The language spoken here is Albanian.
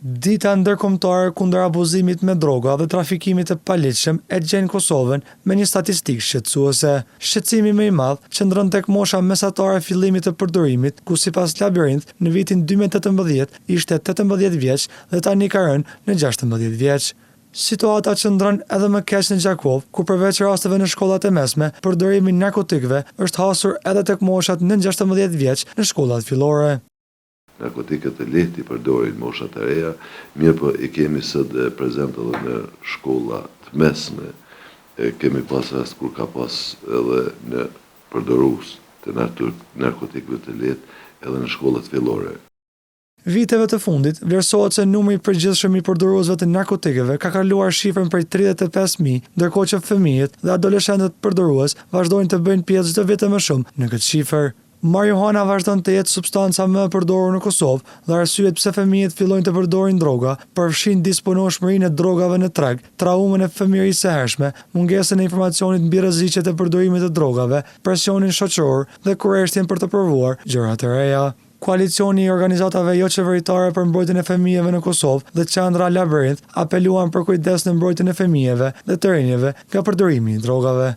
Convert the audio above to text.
Dita ndërkombëtare kundër abuzimit me droga dhe trafikimit të paligjshëm e gjen Kosovën me një statistikë shqetësuese. Shqetësimi më i madh qëndron tek mosha mesatare e fillimit të përdorimit, ku sipas Labyrinth në vitin 2018 ishte 18 vjeç dhe tani ka rënë në 16 vjeç. Situata qëndron edhe më keq në Gjakov, ku përveç rasteve në shkollat e mesme, përdorimi i narkotikëve është hasur edhe tek moshat nën 16 vjeç në shkollat fillore. Narkotikët e lehtë i përdorin moshat e reja, mirë po i kemi sot prezent edhe në shkollat mesme. Kemi pas rast kur ka pas edhe në përdorues të narkotikëve të lehtë edhe në shkollat fillore. Viteve të fundit, vlerësohet se numri i përgjithshëm i përdoruesve të narkotikëve ka kaluar shifrën prej 35.000, ndërkohë që fëmijët dhe adoleshentët përdorues vazhdojnë të bëjnë pjesë çdo vit më shumë në këtë shifër. Marijuana vazhdon të jetë substanca më e përdorur në Kosovë dhe arsyet pse fëmijët fillojnë të përdorin droga përfshin disponueshmërinë e drogave në treg, traumën e fëmijërisë së hershme, mungesën e informacionit mbi rreziqet e përdorimit të drogave, presionin shoqëror dhe kurreshtjen për të provuar gjëra të reja. Koalicioni i organizatave jo qeveritare për mbrojtjen e fëmijëve në Kosovë dhe qendra Labyrinth apeluan për kujdes në mbrojtjen e fëmijëve dhe të rinjve nga përdorimi i drogave.